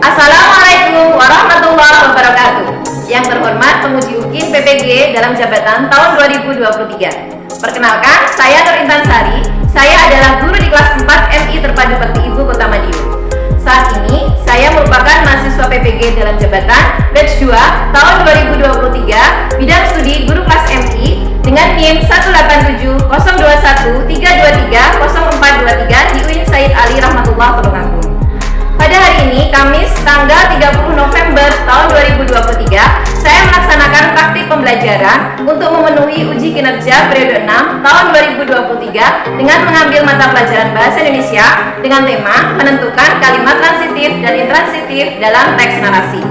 Assalamualaikum warahmatullahi wabarakatuh. Yang terhormat penguji UKIN PPG dalam jabatan tahun 2023. Perkenalkan, saya Nur Intan Sari. Saya adalah guru di kelas 4 MI Terpadu Bakti Ibu Kota Madiun. Saat ini, saya merupakan mahasiswa PPG dalam jabatan batch 2 tahun 2023 bidang studi guru kelas MI dengan NIM 1870213230423 di UIN Said Ali Rahmatullah Tulungagung. Pada hari ini, Kamis tanggal 30 November tahun 2023, saya melaksanakan praktik pembelajaran untuk memenuhi uji kinerja periode 6 tahun 2023 dengan mengambil mata pelajaran Bahasa Indonesia dengan tema menentukan kalimat transitif dan intransitif dalam teks narasi.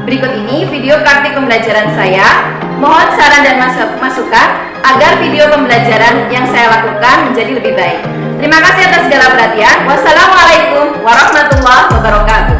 Berikut ini video praktik pembelajaran saya. Mohon saran dan masukan agar video pembelajaran yang saya lakukan menjadi lebih baik. Terima kasih atas segala perhatian. Wassalamualaikum warahmatullahi wabarakatuh.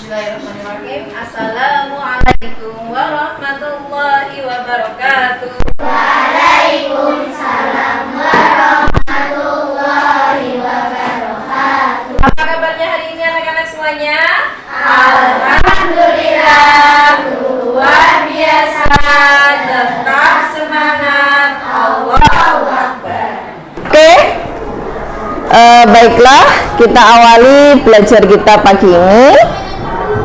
Bismillahirrahmanirrahim. Assalamualaikum warahmatullahi wabarakatuh. Waalaikumsalam warahmatullahi wabarakatuh. Apa kabarnya hari ini anak-anak semuanya? Alhamdulillah, luar biasa, tetap semangat, Allahu Akbar. Oke, baiklah, kita awali belajar kita pagi ini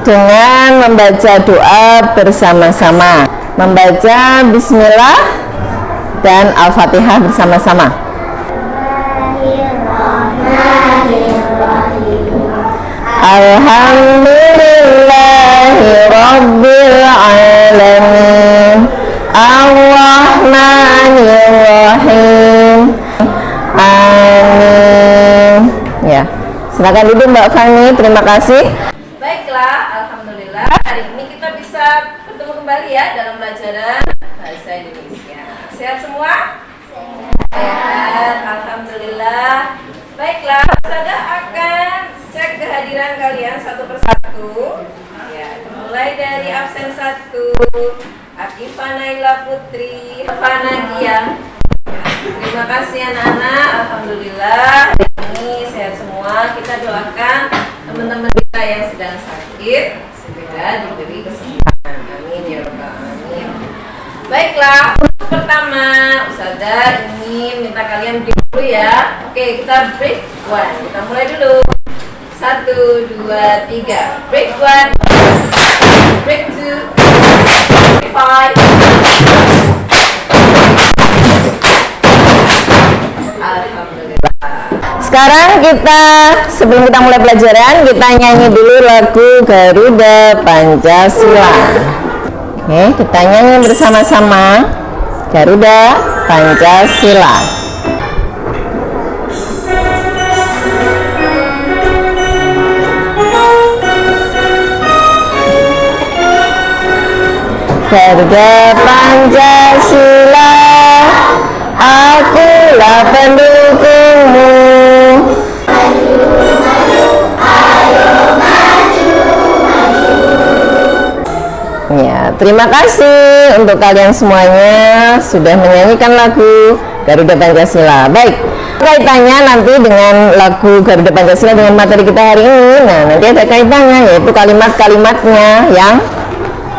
dengan membaca doa bersama-sama. Membaca Bismillah dan Al-Fatihah bersama-sama. Alhamdulillahi Rabbil Alamin, Ar-Rahmanir-Rahim, Amin. Ya, silakan duduk Mbak Fani, terima kasih. Baiklah, alhamdulillah hari ini kita bisa bertemu kembali ya dalam pelajaran Bahasa Indonesia. Sehat semua? Sehat, alhamdulillah. Baiklah, saya akan cek kehadiran kalian satu persatu. Ya, mulai dari absen 1, Akifah Naila Putri, Fanagia. Terima kasih anak-anak, alhamdulillah ini sehat semua. Kita doakan teman-teman kita yang sedang sakit segera diberi kesembuhan. Amin ya rabbal alamin. Baiklah, untuk pertama main break dulu ya. Oke, kita break one. Kita mulai dulu. 1, 2, 3. Break one. Break two. Break five. Alhamdulillah. Sekarang kita, sebelum kita mulai pelajaran, kita nyanyi dulu lagu Garuda Pancasila. Oke, kita nyanyi bersama-sama Garuda Pancasila. Garuda Pancasila, akulah pendukungmu. Ya, terima kasih untuk kalian semuanya sudah menyanyikan lagu Garuda Pancasila. Baik, kaitannya nanti dengan lagu Garuda Pancasila dengan materi kita hari ini. Nah, nanti ada kaitannya, yaitu kalimat-kalimatnya yang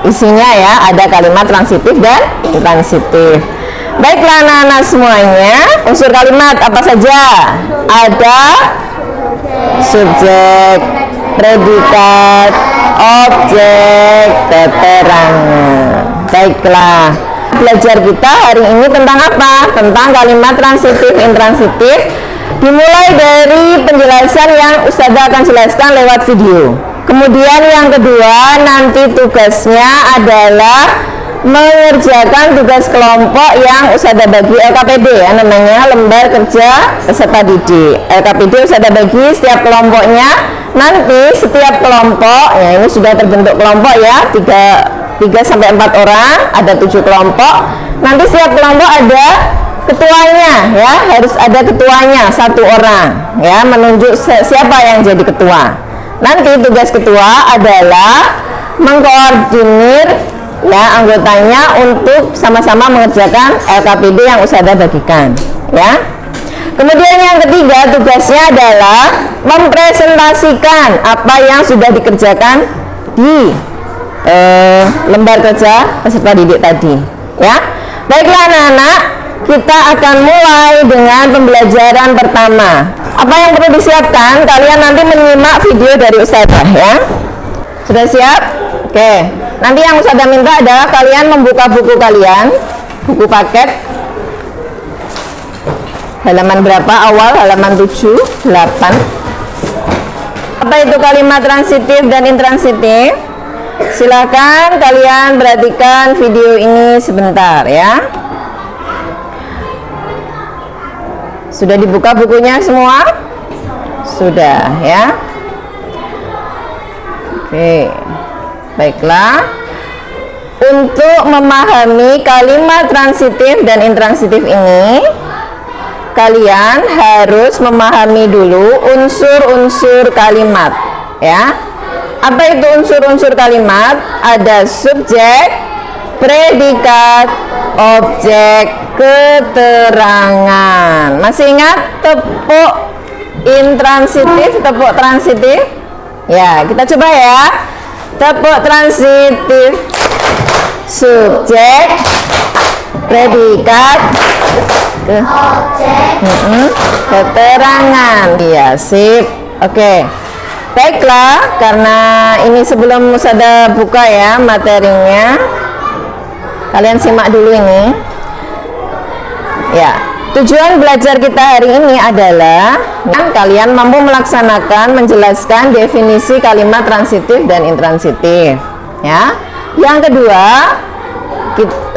isinya ya, ada kalimat transitif dan intransitif. Baiklah anak-anak semuanya, unsur kalimat apa saja? Ada subjek, predikat, objek, keterangan. Baiklah, belajar kita hari ini tentang apa? Tentang kalimat transitif, intransitif. Dimulai dari penjelasan yang Ustazah akan jelaskan lewat video. Kemudian yang kedua, nanti tugasnya adalah mengerjakan tugas kelompok yang Ustazah bagi LKPD ya, namanya lembar kerja peserta didik. LKPD Ustazah bagi setiap kelompoknya, nanti setiap kelompok ya, ini sudah terbentuk kelompok ya, 3 sampai 4 orang, ada 7 kelompok. Nanti setiap kelompok ada ketuanya ya, harus ada ketuanya 1 orang ya, menunjuk siapa yang jadi ketua. Nanti tugas ketua adalah mengkoordinir ya anggotanya untuk sama-sama mengerjakan LKPD yang Ustazah bagikan ya. Kemudian yang ketiga, tugasnya adalah mempresentasikan apa yang sudah dikerjakan di lembar kerja peserta didik tadi ya. Baiklah anak-anak, kita akan mulai dengan pembelajaran pertama. Apa yang perlu disiapkan? Kalian nanti menyimak video dari Ustazah ya. Sudah siap? Oke. Nanti yang Ustazah minta adalah kalian membuka buku kalian, buku paket. Halaman berapa? Awal halaman 7, 8. Apa itu kalimat transitif dan intransitif? Silakan kalian perhatikan video ini sebentar ya. Sudah dibuka bukunya semua? Sudah ya. Oke. Baiklah. Untuk memahami kalimat transitif dan intransitif ini, kalian harus memahami dulu unsur-unsur kalimat ya. Apa itu unsur-unsur kalimat? Ada subjek, predikat, objek, keterangan. Masih ingat tepuk intransitif, tepuk transitif? Ya, kita coba ya. Tepuk transitif, subjek, predikat, keterangan. Iya, sip. Oke. Baiklah, karena ini sebelum Ustazah buka ya materinya, kalian simak dulu ini ya. Tujuan belajar kita hari ini adalah kalian mampu melaksanakan menjelaskan definisi kalimat transitif dan intransitif ya. Yang kedua,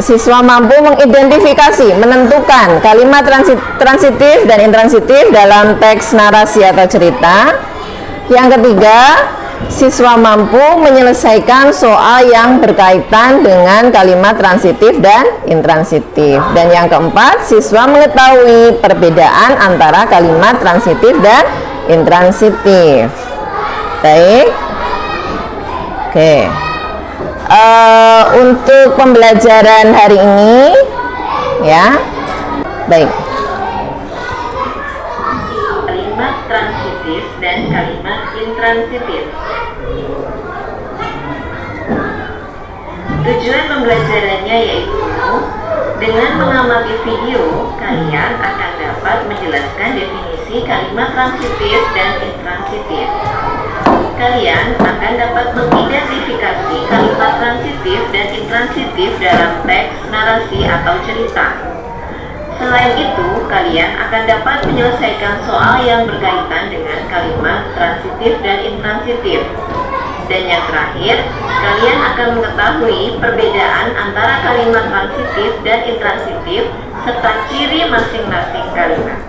siswa mampu mengidentifikasi, menentukan kalimat transitif dan intransitif dalam teks narasi atau cerita. Yang ketiga, siswa mampu menyelesaikan soal yang berkaitan dengan kalimat transitif dan intransitif. Dan yang keempat, siswa mengetahui perbedaan antara kalimat transitif dan intransitif. Baik. Oke. Untuk pembelajaran hari ini ya. Baik. Kalimat transitif dan kalimat intransitif. Tujuan pembelajarannya yaitu Dengan mengamati video, kalian akan dapat menjelaskan definisi kalimat transitif dan intransitif. Kalian akan dapat mengidentifikasi kalimat transitif dan intransitif dalam teks, narasi, atau cerita. Selain itu, kalian akan dapat menyelesaikan soal yang berkaitan dengan kalimat transitif dan intransitif. Dan yang terakhir, kalian akan mengetahui perbedaan antara kalimat transitif dan intransitif serta ciri masing-masing kalimat.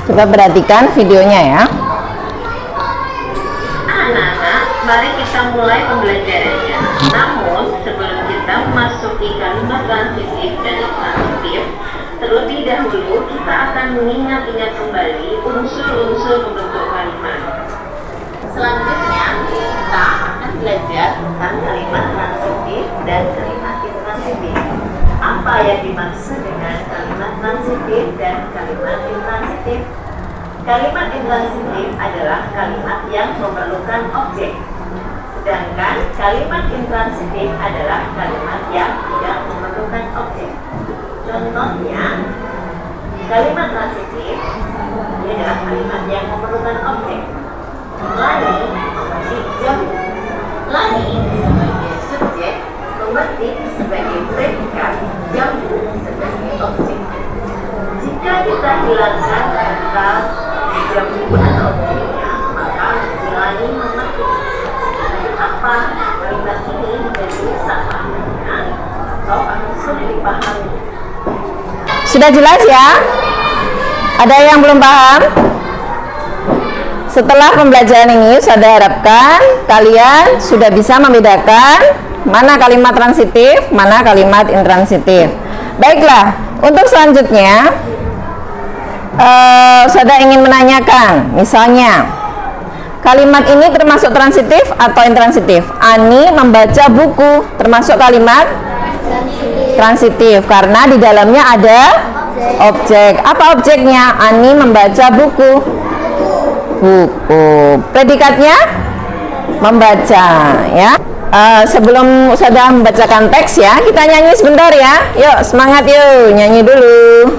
Coba perhatikan videonya ya. Anak-anak, mari kita mulai pembelajarannya. Namun, sebelum kita memasuki kalimat transitif dan intransitif, terlebih dahulu kita akan mengingat-ingat kembali unsur-unsur pembentuk kalimat. Selanjutnya, kita akan belajar tentang kalimat transitif dan kalimat intransitif. Apa yang dimaksud dengan kalimat transitif dan kalimat intransitif? Kalimat intransitif adalah kalimat yang memerlukan objek, sedangkan kalimat intransitif adalah kalimat yang tidak memerlukan objek. Contohnya, kalimat transitif ini adalah kalimat yang memerlukan objek. Lani memetik jamu. Lani sebagai subjek, memetik sebagai predikat, jamu sebagai objek. Jika kita hilangkan kata jamu atau objeknya, maka Lani memetik. Apa kalimat ini menjadi sama dengan atau akan sulit dipahami? Sudah jelas ya? Ada yang belum paham? Setelah pembelajaran ini, saya harapkan kalian sudah bisa membedakan mana kalimat transitif, mana kalimat intransitif. Baiklah, untuk selanjutnya saya ingin menanyakan, misalnya kalimat ini termasuk transitif atau intransitif? Ani membaca buku termasuk kalimat transitif karena di dalamnya ada objek. Apa objeknya? Ani membaca buku. Predikatnya membaca ya. Sebelum saya membacakan teks ya, kita nyanyi sebentar ya. Yuk, semangat yuk, nyanyi dulu.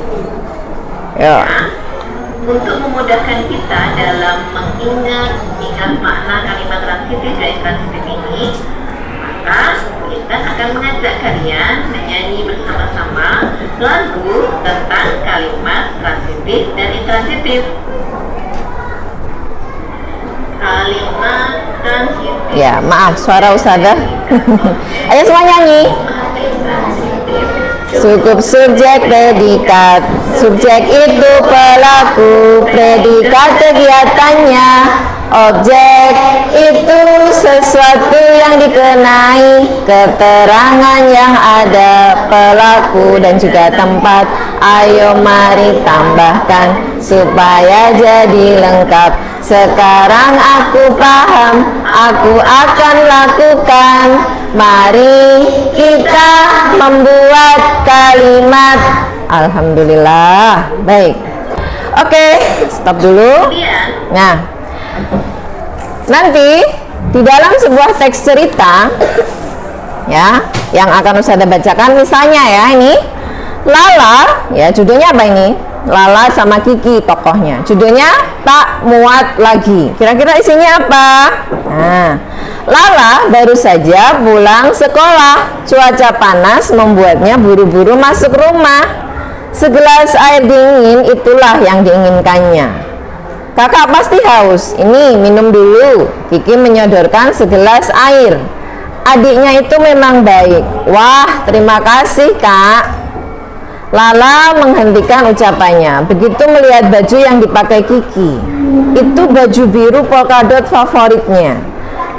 Yuk. Untuk memudahkan kita dalam mengingat makna kalimat transitif dan intransitif ini, maka kita akan mengajak kalian menyanyi bersama-sama lagu tentang kalimat transitif dan intransitif. Kalimat transitif. Ya, maaf suara Ustazah. Ayo semua nyanyi. Cukup subjek predikat. Subjek itu pelaku, predikat kegiatannya. Objek itu sesuatu yang dikenai, keterangan yang ada, pelaku dan juga tempat. Ayo mari tambahkan supaya jadi lengkap. Sekarang aku paham, aku akan lakukan. Mari kita membuat kalimat. Alhamdulillah. Baik. Oke, stop dulu. Nah, nanti di dalam sebuah teks cerita ya yang akan Ustazah bacakan, misalnya ya ini Lala, ya judulnya apa ini? Lala sama Kiki tokohnya. Judulnya Tak Muat Lagi. Kira-kira isinya apa? Nah, Lala baru saja pulang sekolah. Cuaca panas membuatnya buru-buru masuk rumah. Segelas air dingin itulah yang diinginkannya. Kakak pasti haus. Ini minum dulu. Kiki menyodorkan segelas air. Adiknya itu memang baik. Wah, terima kasih, Kak. Lala menghentikan ucapannya. Begitu melihat baju yang dipakai Kiki. Itu baju biru polkadot favoritnya.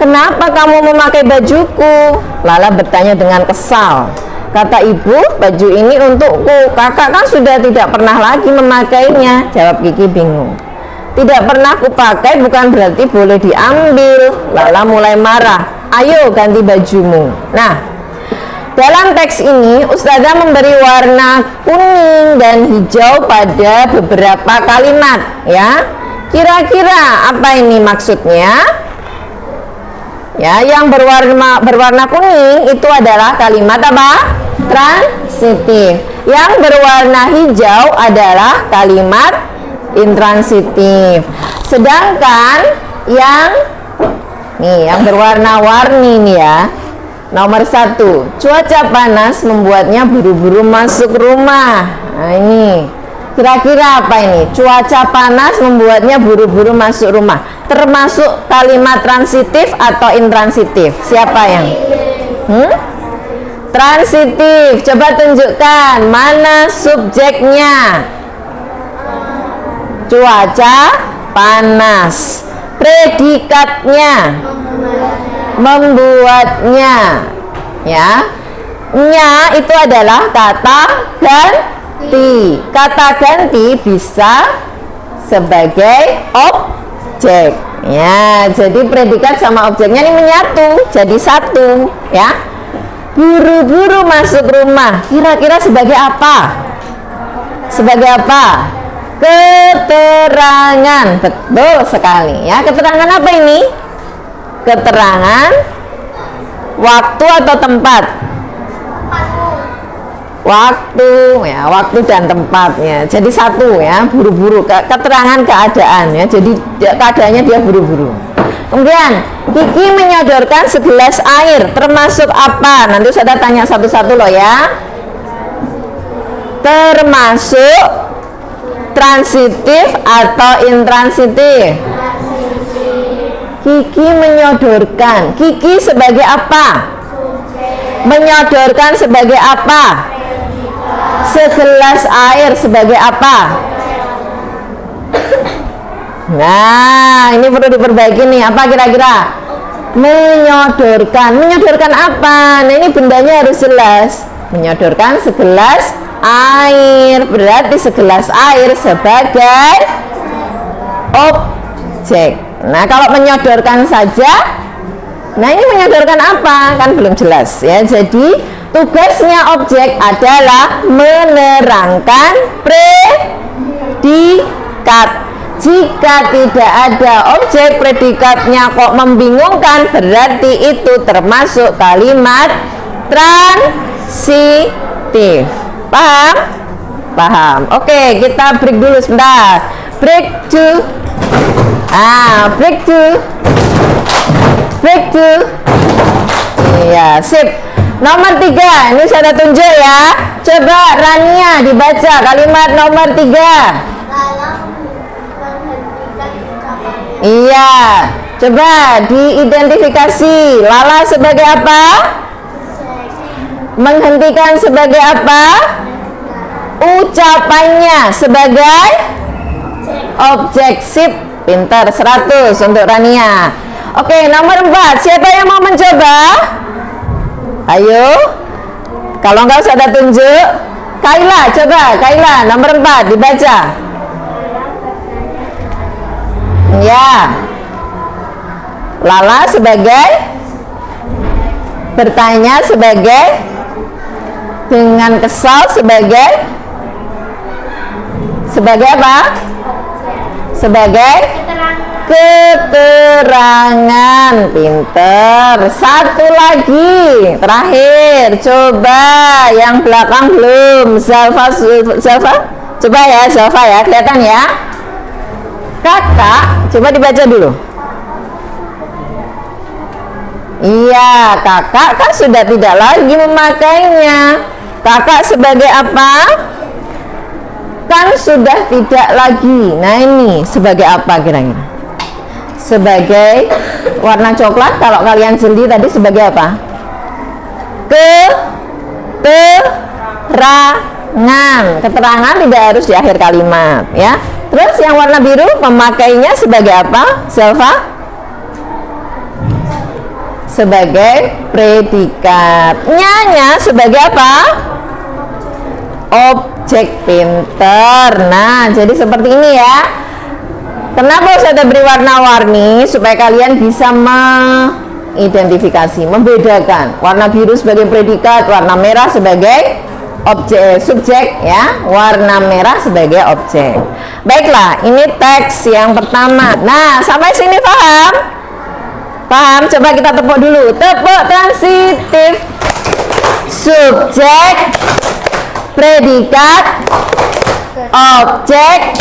Kenapa kamu memakai bajuku? Lala bertanya dengan kesal. Kata ibu, baju ini untukku. Kakak kan sudah tidak pernah lagi memakainya. Jawab Kiki bingung. Tidak pernah kupakai bukan berarti boleh diambil. Lala mulai marah. Ayo ganti bajumu. Nah, dalam teks ini Ustazah memberi warna kuning dan hijau pada beberapa kalimat ya. Kira-kira apa ini maksudnya? Ya, yang berwarna kuning itu adalah kalimat apa? Transitif. Yang berwarna hijau adalah kalimat intransitif. Sedangkan yang berwarna-warni nih ya. Nomor 1, cuaca panas membuatnya buru-buru masuk rumah. Nah ini, kira-kira apa ini? Cuaca panas membuatnya buru-buru masuk rumah. Termasuk kalimat transitif atau intransitif? Siapa yang? Transitif. Coba tunjukkan mana subjeknya. Cuaca panas. Predikatnya membuatnya, ya. Nya itu adalah kata ganti. Kata ganti bisa sebagai objek, ya. Jadi predikat sama objeknya ini menyatu jadi satu, ya. Buru-buru masuk rumah, kira-kira sebagai apa? Sebagai apa? Keterangan. Betul sekali, ya. Keterangan apa ini? Keterangan waktu atau tempat? Waktu, ya, waktu dan tempatnya. Jadi satu, ya, buru-buru. Keterangan keadaan, ya. Jadi keadaannya dia buru-buru. Kemudian Kiki menyodorkan segelas air, termasuk apa? Nanti saya tanya satu-satu loh, ya. Termasuk transitif atau intransitif? Kiki menyodorkan. Kiki sebagai apa? Menyodorkan sebagai apa? Segelas air sebagai apa? Nah, ini perlu diperbaiki nih. Apa kira-kira? Menyodorkan. Menyodorkan apa? Nah, ini bendanya harus jelas. Menyodorkan segelas air. Berarti segelas air sebagai objek. Nah, kalau menyodorkan saja, nah ini menyodorkan apa? Kan belum jelas, ya. Jadi tugasnya objek adalah menerangkan predikat. Jika tidak ada objek, predikatnya kok membingungkan, berarti itu termasuk kalimat transitif. Paham? Paham. Oke, kita break dulu sebentar. Break to break to. Iya, sip. Nomor 3, ini saya tunjuk ya. Coba Rania dibaca kalimat nomor 3. Iya, coba diidentifikasi. Lala sebagai apa? Menghentikan sebagai apa? Ucapannya sebagai objek. Sip, pintar. 100 untuk Rania. Oke, nomor 4, siapa yang mau mencoba? Ayo. Kalau enggak usah ada tunjuk. Kaila, coba Kaila nomor 4 dibaca. Ya. Lala sebagai bertanya sebagai dengan kesal sebagai apa? Sebagai keterangan. Pinter. Satu lagi terakhir, coba yang belakang belum. Zalfa coba ya, Zalfa ya, kelihatan ya. Kakak, coba dibaca dulu. Iya, kakak kan sudah tidak lagi memakainya. Kakak sebagai apa? Kan sudah tidak lagi. Nah ini sebagai apa kira-kira? Sebagai warna coklat. Kalau kalian jeli tadi sebagai apa? Keterangan. Keterangan tidak harus di akhir kalimat, ya. Terus yang warna biru memakainya sebagai apa? Selva? Sebagai predikat. Nyanya sebagai apa? Objek. Pinter. Nah, jadi seperti ini ya. Kenapa saya beri warna-warni? Supaya kalian bisa mengidentifikasi, membedakan. Warna biru sebagai predikat, warna merah sebagai objek, subjek, ya. Warna merah sebagai objek. Baiklah, ini teks yang pertama. Nah, sampai sini paham? Paham? Coba kita tepuk dulu. Tepuk transitif. Subjek, predikat, objek,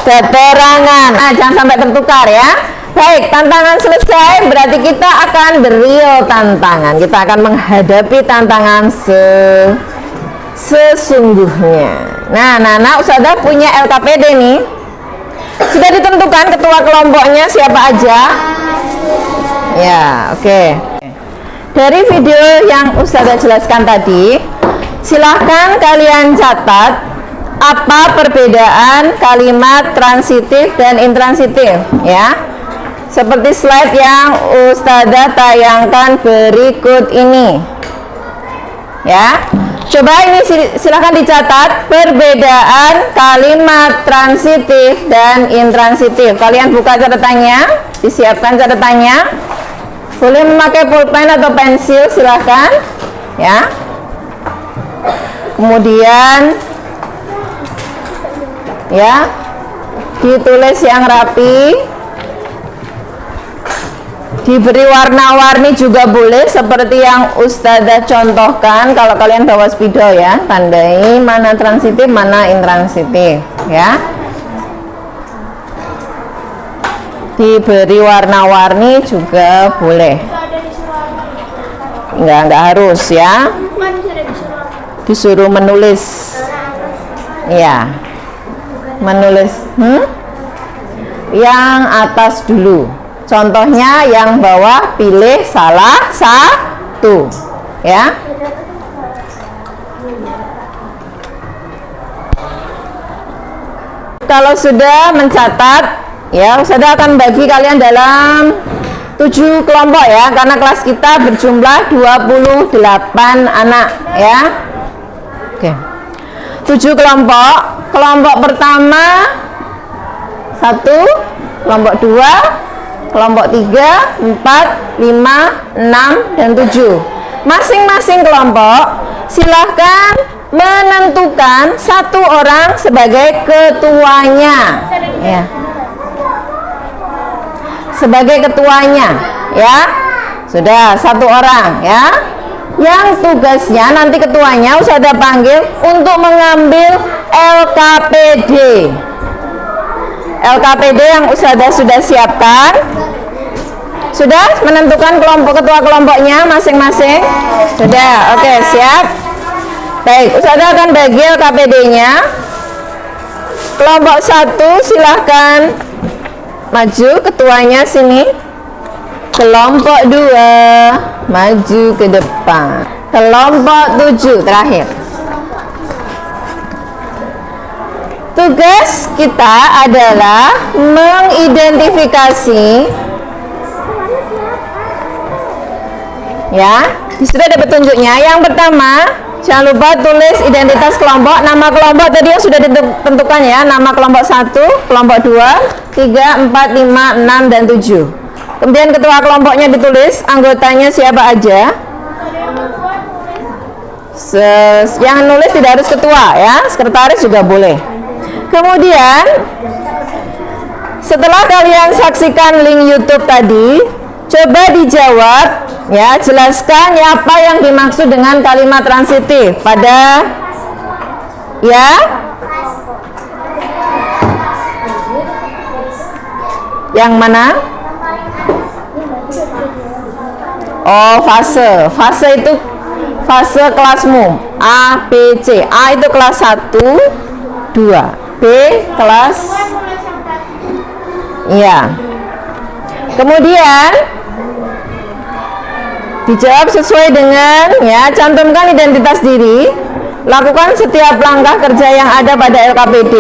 keterangan. Nah, jangan sampai tertukar ya. Baik, tantangan selesai. Berarti kita akan bereal tantangan. Kita akan menghadapi tantangan sesungguhnya. Nah, Nana Ustazah punya LKPD nih. Sudah ditentukan ketua kelompoknya siapa aja? Ya, oke. Dari video yang Ustazah jelaskan tadi, silahkan kalian catat apa perbedaan kalimat transitif dan intransitif ya. Seperti slide yang Ustazah tayangkan berikut ini. Ya. Coba ini silahkan dicatat perbedaan kalimat transitif dan intransitif. Kalian buka catatannya, disiapkan catatannya. Boleh memakai pulpen atau pensil, silahkan ya. Kemudian ya, ditulis yang rapi, diberi warna-warni juga boleh seperti yang Ustazah contohkan. Kalau kalian bawa spidol ya, tandai mana transitif mana intransitif ya. Diberi warna-warni juga boleh, nggak harus ya. Disuruh menulis ya, menulis yang atas dulu. Contohnya yang bawah pilih salah satu ya. Kalau sudah mencatat ya, Ustazah akan bagi kalian dalam 7 kelompok ya, karena kelas kita berjumlah 28 anak ya. Oke. 7 kelompok. Kelompok pertama 1, kelompok 2, kelompok 3, 4, 5, 6 dan 7. Masing-masing kelompok silahkan menentukan 1 orang sebagai ketuanya ya. Sebagai ketuanya ya. Sudah 1 orang ya. Yang tugasnya nanti ketuanya Ustazah panggil untuk mengambil LKPD. LKPD yang Ustazah sudah siapkan. Sudah menentukan ketua kelompoknya masing-masing? Sudah. Oke, siap. Baik, Ustazah akan bagi LKPD-nya. Kelompok 1 silahkan maju, ketuanya sini. Kelompok 2 maju ke depan. Kelompok 7 terakhir. Tugas kita adalah mengidentifikasi ya. Sudah ada petunjuknya. Yang pertama, jangan lupa tulis identitas kelompok. Nama kelompok tadi yang sudah ditentukan ya. Nama kelompok 1, kelompok 2, 3, 4, 5, 6 dan 7. Kemudian ketua kelompoknya ditulis, anggotanya siapa aja. Yang nulis tidak harus ketua ya, sekretaris juga boleh. Kemudian setelah kalian saksikan link YouTube tadi, coba dijawab ya, jelaskan ya apa yang dimaksud dengan kalimat transitif pada ya. Yang mana? Oh, fase. Fase itu fase kelasmu. A, B, C. A itu kelas 1, 2. B kelas iya. Kemudian dijawab sesuai dengan ya, cantumkan identitas diri, lakukan setiap langkah kerja yang ada pada LKPD.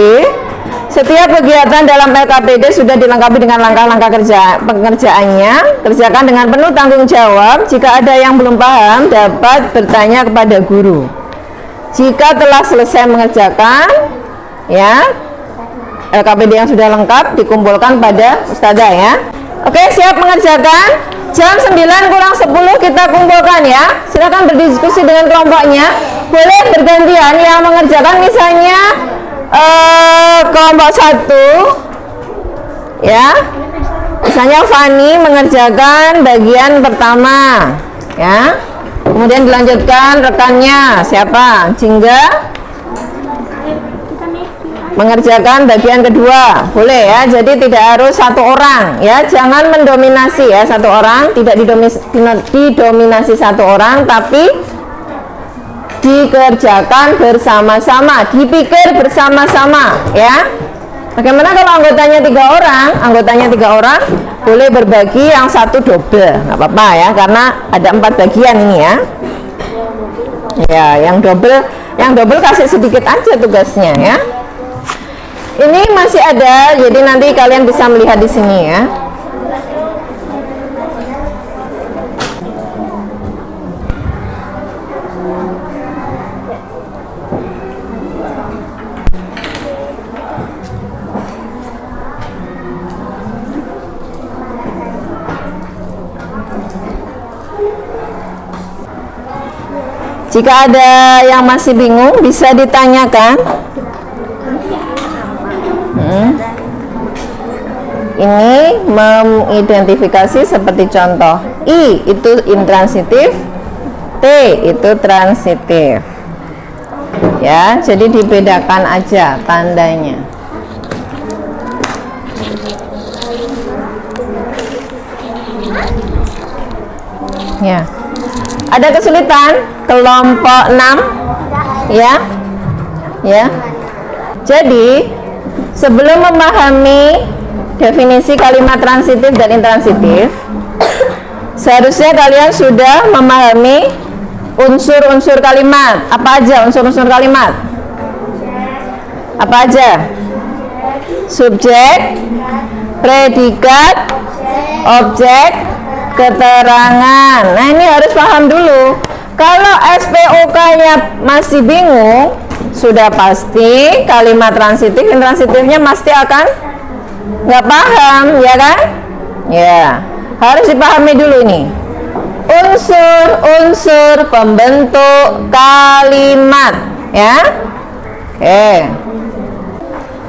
Setiap kegiatan dalam LKPD sudah dilengkapi dengan langkah-langkah pengerjaannya. Kerjakan dengan penuh tanggung jawab. Jika ada yang belum paham, dapat bertanya kepada guru. Jika telah selesai mengerjakan, ya, LKPD yang sudah lengkap dikumpulkan pada Ustazah ya. Oke, siap mengerjakan? Jam 9 kurang 10 kita kumpulkan ya. Silakan berdiskusi dengan kelompoknya. Boleh bergantian yang mengerjakan, misalnya kelompok 1 ya, Biasanya Fani mengerjakan bagian pertama, ya. Kemudian dilanjutkan rekannya siapa? Jingga mengerjakan bagian kedua, boleh ya. Jadi tidak harus satu orang, ya. Jangan mendominasi ya satu orang, tidak didominasi satu orang, tapi dikerjakan bersama-sama, dipikir bersama-sama, ya. Bagaimana kalau anggotanya 3 orang? Anggotanya 3 orang boleh berbagi yang satu double, nggak apa-apa ya, karena ada 4 bagian ini ya. Ya, yang double kasih sedikit aja tugasnya ya. Ini masih ada, jadi nanti kalian bisa melihat di sini ya. Jika ada yang masih bingung, bisa ditanyakan. Ini mengidentifikasi seperti contoh. I itu intransitif, T itu transitif. Ya, jadi dibedakan aja tandanya. Ya. Ada kesulitan kelompok 6 ya. Ya. Jadi sebelum memahami definisi kalimat transitif dan intransitif, seharusnya kalian sudah memahami unsur-unsur kalimat. Apa aja unsur-unsur kalimat? Apa aja? Subjek, predikat, objek, keterangan. Nah, ini harus paham dulu. Kalau SPOK-nya masih bingung, sudah pasti kalimat transitif, intransitifnya pasti akan nggak paham, ya kan? Ya, harus dipahami dulu ini. Unsur-unsur pembentuk kalimat, ya. Oke.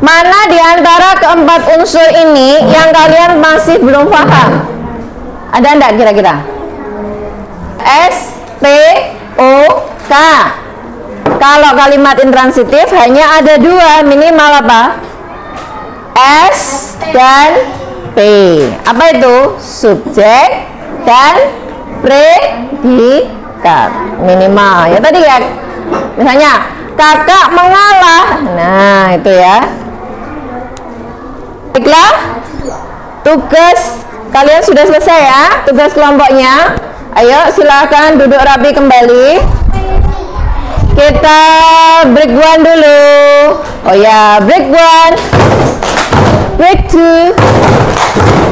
Mana di antara keempat unsur ini yang kalian masih belum paham? Ada enggak kira-kira? S, P, O, K. Kalau kalimat intransitif hanya ada 2 minimal apa? S dan P. Apa itu? Subjek dan predikat. Minimal. Ya tadi ya. Misalnya kakak mengalah. Nah, itu ya. Baiklah. Tugas kalian sudah selesai ya, tugas kelompoknya. Ayo silakan duduk rapi kembali. Kita break 1 dulu. Oh ya, break 1, break 2,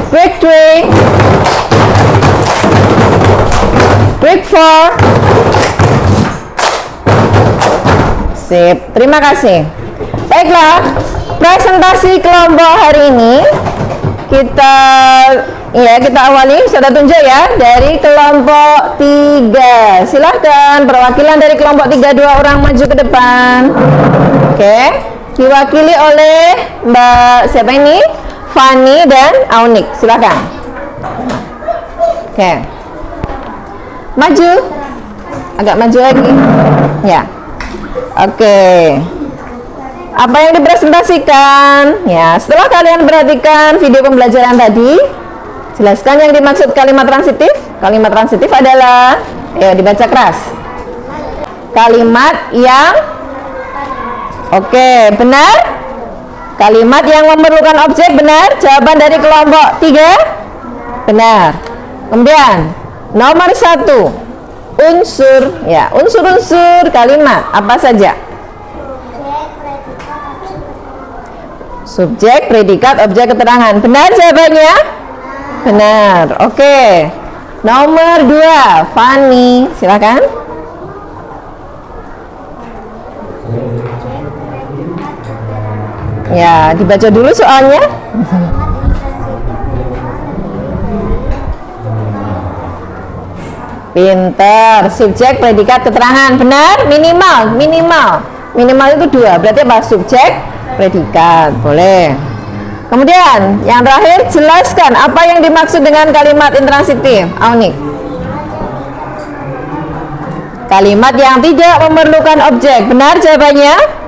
break 3, break 4. Sip, terima kasih. Baiklah, presentasi kelompok hari ini kita awali, sudah tunjuk ya, dari kelompok 3. Silahkan perwakilan dari kelompok 3, 2 orang maju ke depan. Oke, diwakili oleh Mbak siapa ini? Fani dan Aunik. Silahkan. Oke, maju, agak maju lagi ya. Oke, apa yang dipresentasikan? Ya, setelah kalian perhatikan video pembelajaran tadi, jelaskan yang dimaksud kalimat transitif. Kalimat transitif adalah, ya dibaca keras. Kalimat yang, oke, benar. Kalimat yang memerlukan objek, benar. Jawaban dari kelompok 3, benar. Kemudian, nomor 1, unsur, ya, unsur-unsur kalimat apa saja? Subjek, predikat, objek, keterangan. Benar jawabannya? Benar. Oke. Nomor 2, Fani. Silakan. Ya, dibaca dulu soalnya. Pinter. Subjek, predikat, keterangan. Benar? Minimal itu 2. Berarti apa? Subjek, predikat. Boleh. Kemudian yang terakhir, jelaskan apa yang dimaksud dengan kalimat intransitif. Aunik. Kalimat yang tidak memerlukan objek. Benar jawabannya?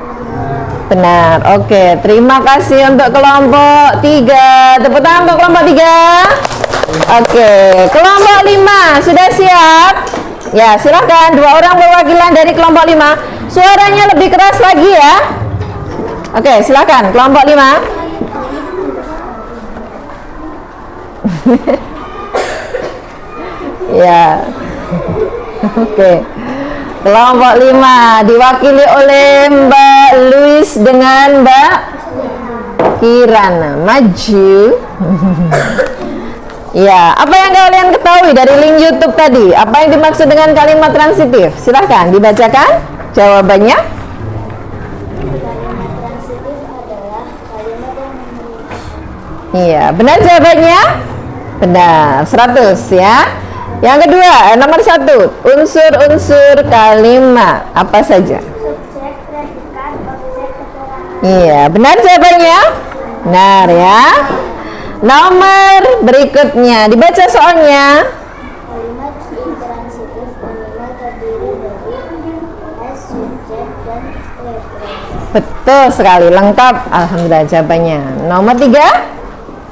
Benar. Oke, terima kasih untuk kelompok 3. Tepuk tangan untuk kelompok 3. Oke, kelompok 5 sudah siap? Ya, silakan 2 orang perwakilan dari kelompok 5. Suaranya lebih keras lagi ya. Oke, silakan kelompok 5. Ya. Oke. Kelompok 5 diwakili oleh Mbak Luis dengan Mbak Kirana. Maju. Ya, apa yang kalian ketahui dari link YouTube tadi? Apa yang dimaksud dengan kalimat transitif? Silahkan dibacakan jawabannya. Kalimat transitif adalah kalimat yang memiliki. Iya, benar jawabannya? Benar, 100 ya. Yang kedua, nomor 1, unsur-unsur kalimat apa saja? Subjek, predikat, objek, keterangan. Iya, benar jawabannya? Benar ya. Nomor berikutnya, dibaca soalnya. Kalimat intransitif minimal terdiri dari subjek dan predikator. Betul sekali, lengkap. Alhamdulillah jawabannya. Nomor 3.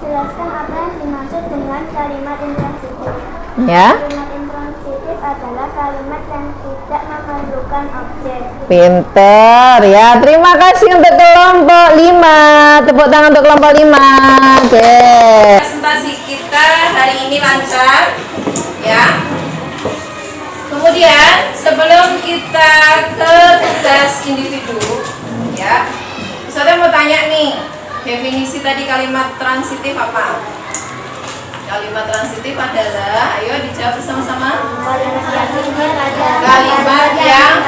Jelaskan apa yang dimaksud dengan kalimat intransitif. Ya. Kalimat intransitif adalah kalimat yang tidak memerlukan objek. Pinter ya. Terima kasih untuk kelompok 5. Tepuk tangan untuk kelompok 5. Oke. Presentasi kita hari ini lancar ya. Kemudian sebelum kita ke tugas individu ya, saya mau tanya nih, definisi tadi kalimat transitif apa? Kalimat transitif adalah, ayo dijawab bersama-sama. Kalimat yang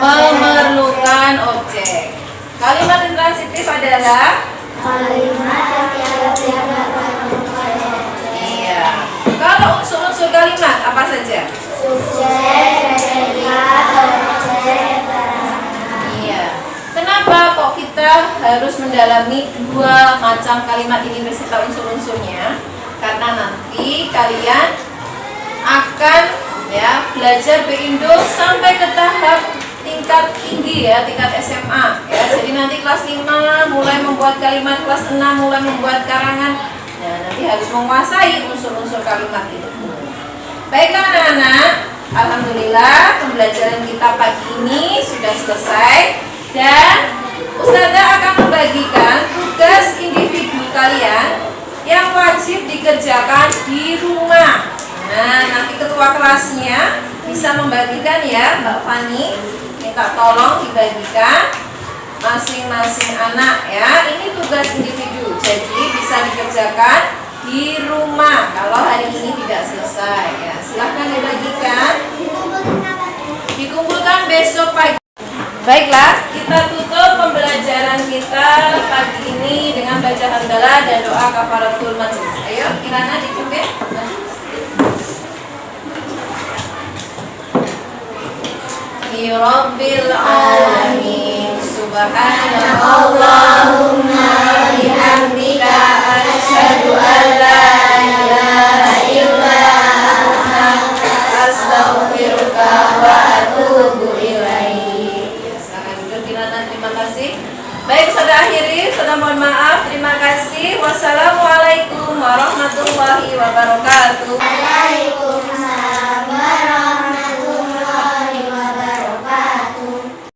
memerlukan objek. Kalimat intransitif adalah Kalimat yang tidak memerlukan objek. iya. Kalau unsur-unsur kalimat apa saja? Subjek, predikat, objek, keterangan. Iya. Kenapa kok kita harus mendalami 2 macam kalimat ini beserta unsur-unsurnya? Karena nanti kalian akan ya belajar Indo sampai ke tahap tingkat tinggi ya, tingkat SMA ya. Jadi nanti kelas 5 mulai membuat kalimat, kelas 6 mulai membuat karangan. Nah, nanti harus menguasai unsur-unsur kalimat itu. Baiklah anak-anak, alhamdulillah pembelajaran kita pagi ini sudah selesai dan Ustazah akan membagikan tugas individu kalian yang wajib dikerjakan di rumah. Nah, nanti ketua kelasnya bisa membagikan ya, Mbak Fani. Minta tolong dibagikan masing-masing anak ya. Ini tugas individu, jadi bisa dikerjakan di rumah kalau hari ini tidak selesai ya. Silahkan dibagikan. Dikumpulkan besok pagi. Baiklah, kita tutup pembelajaran kita pagi ini dengan baca hamdalah dan doa kafaratul majlis. Ayo, Kirana dipimpin. Ya Rabbil alamin, subhanallahumma bihamdika asyhadu an la ilaha illa anta astaghfiruka wa atubu ilaik. Silakan duduk Kirana, terima kasih. Baik, saudara akhiri, saudara mohon maaf, terima kasih. Wassalamualaikum warahmatullahi wabarakatuh. Waalaikumsalam warahmatullahi